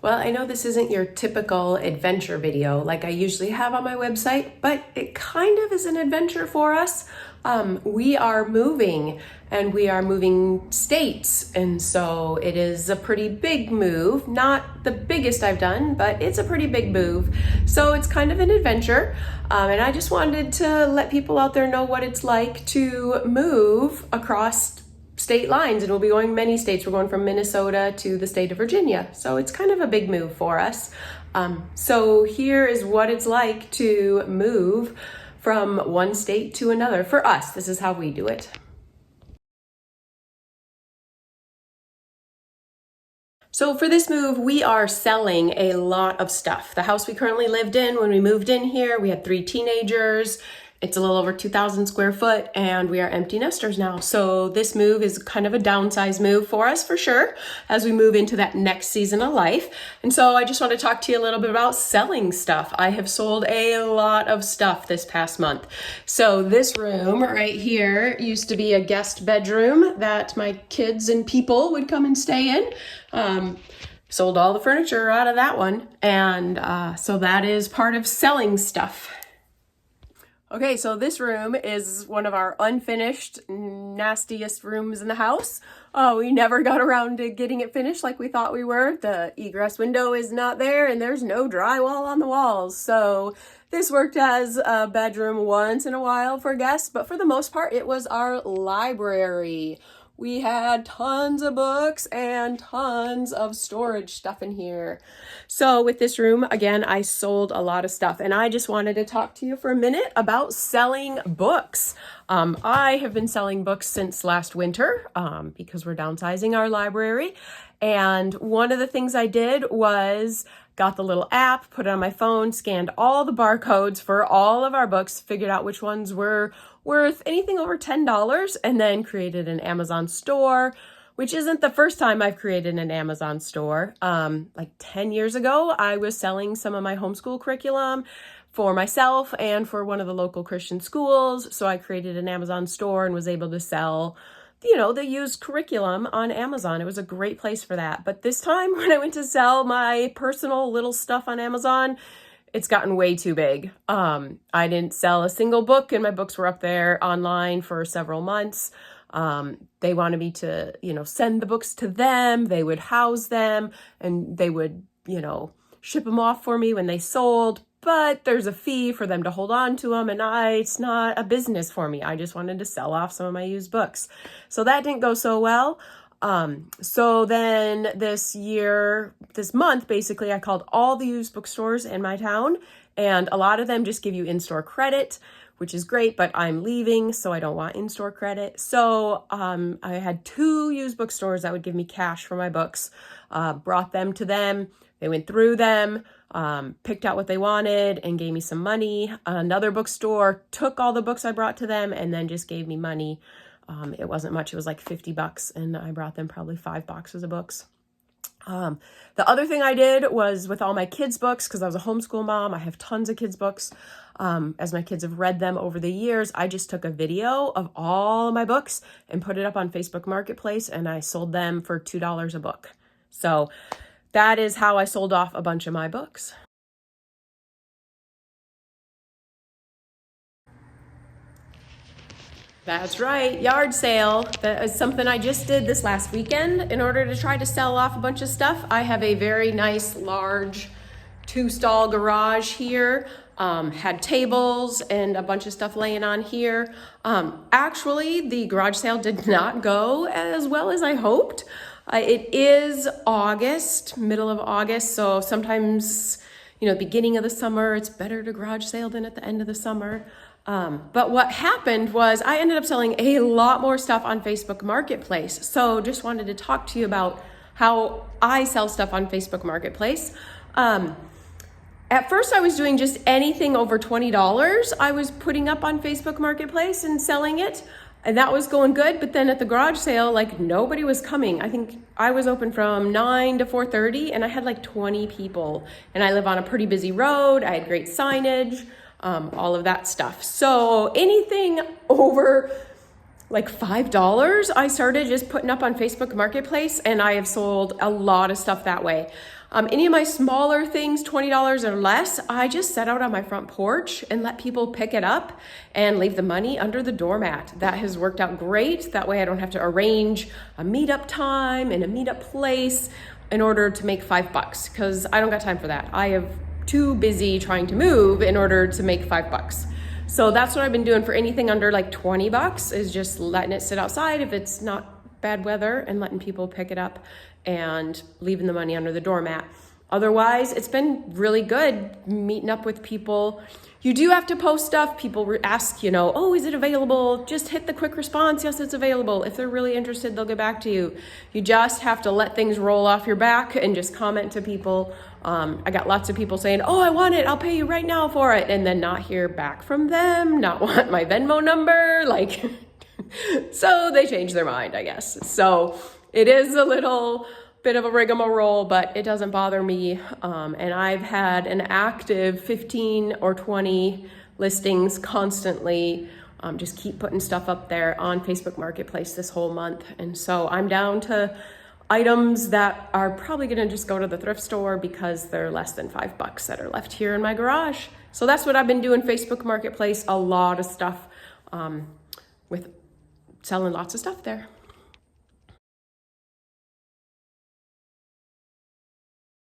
Well, I know this isn't your typical adventure video like I usually have on my website, but it kind of is an adventure for us. We are moving and we are moving states, and so it is a pretty big move. Not the biggest I've done, but it's a pretty big move. So it's kind of an adventure, and I just wanted to let people out there know what it's like to move across state lines, and we'll be going many states. We're going from Minnesota to the state of Virginia, so it's kind of a big move for us. So here is what it's like to move from one state to another. For us, this is how we do it. So for this move, we are selling a lot of stuff. The house we currently lived in when we moved in here, we had 3 teenagers. It's a little over 2,000 square foot, and we are empty nesters now. So this move is kind of a downsize move for us for sure as we move into that next season of life. And so I just want to talk to you a little bit about selling stuff. I have sold a lot of stuff this past month. So this room right here used to be a guest bedroom that my kids and people would come and stay in. Sold all the furniture out of that one. And so that is part of selling stuff. Okay, so this room is one of our unfinished, nastiest rooms in the house. We never got around to getting it finished like we thought we were. The egress window is not there, and there's no drywall on the walls. So this worked as a bedroom once in a while for guests, but for the most part, it was our library. We had tons of books and tons of storage stuff in here. So with this room, again, I sold a lot of stuff, and I just wanted to talk to you for a minute about selling books. I have been selling books since last winter because we're downsizing our library. And one of the things I did was got the little app, put it on my phone, scanned all the barcodes for all of our books, figured out which ones were worth anything over $10, and then created an Amazon store, which isn't the first time I've created an Amazon store. Like 10 years ago, I was selling some of my homeschool curriculum for myself and for one of the local Christian schools. So I created an Amazon store and was able to sell the used curriculum on Amazon. It was a great place for that. But this time when I went to sell my personal little stuff on Amazon, it's gotten way too big. I didn't sell a single book, and my books were up there online for several months. They wanted me to, send the books to them. They would house them, and they would, ship them off for me when they sold. But there's a fee for them to hold on to them, and it's not a business for me. I just wanted to sell off some of my used books. So that didn't go so well. So then this month, basically, I called all the used bookstores in my town, and a lot of them just give you in-store credit, which is great, but I'm leaving, so I don't want in-store credit. So I had 2 used bookstores that would give me cash for my books, brought them to them. They went through them, picked out what they wanted, and gave me some money. Another bookstore took all the books I brought to them and then just gave me money. It wasn't much. It was like $50, and I brought them probably 5 boxes of books. The other thing I did was with all my kids' books, because I was a homeschool mom, I have tons of kids' books. As my kids have read them over the years, I just took a video of all of my books and put it up on Facebook Marketplace, and I sold them for $2 a book. So that is how I sold off a bunch of my books. That's right, yard sale. That is something I just did this last weekend in order to try to sell off a bunch of stuff. I have a very nice, large 2-stall garage here. Had tables and a bunch of stuff laying on here. Actually, the garage sale did not go as well as I hoped. It is August, middle of August, so sometimes, beginning of the summer, it's better to garage sale than at the end of the summer. But what happened was I ended up selling a lot more stuff on Facebook Marketplace. So just wanted to talk to you about how I sell stuff on Facebook Marketplace. At first I was doing just anything over $20. I was putting up on Facebook Marketplace and selling it, and that was going good. But then at the garage sale, nobody was coming. I think I was open from 9 to 4:30, and I had 20 people. And I live on a pretty busy road. I had great signage, all of that stuff. So anything over like $5. I started just putting up on Facebook Marketplace, and I have sold a lot of stuff that way. Any of my smaller things, $20 or less, I just set out on my front porch and let people pick it up and leave the money under the doormat. That has worked out great. That way I don't have to arrange a meetup time and a meetup place in order to make $5, because I don't got time for that. I have too busy trying to move in order to make $5. So that's what I've been doing for anything under like $20, is just letting it sit outside if it's not bad weather and letting people pick it up and leaving the money under the doormat. Otherwise, it's been really good meeting up with people. You do have to post stuff. People ask, oh, is it available? Just hit the quick response. Yes, it's available. If they're really interested, they'll get back to you. You just have to let things roll off your back and just comment to people. I got lots of people saying, oh, I want it. I'll pay you right now for it. And then not hear back from them, not want my Venmo number. So they change their mind, I guess. So it is a little bit of a rigmarole, but it doesn't bother me. And I've had an active 15 or 20 listings constantly. Just keep putting stuff up there on Facebook Marketplace this whole month. And so I'm down to items that are probably gonna just go to the thrift store because they're less than $5 that are left here in my garage. So that's what I've been doing, Facebook Marketplace, a lot of stuff with selling lots of stuff there.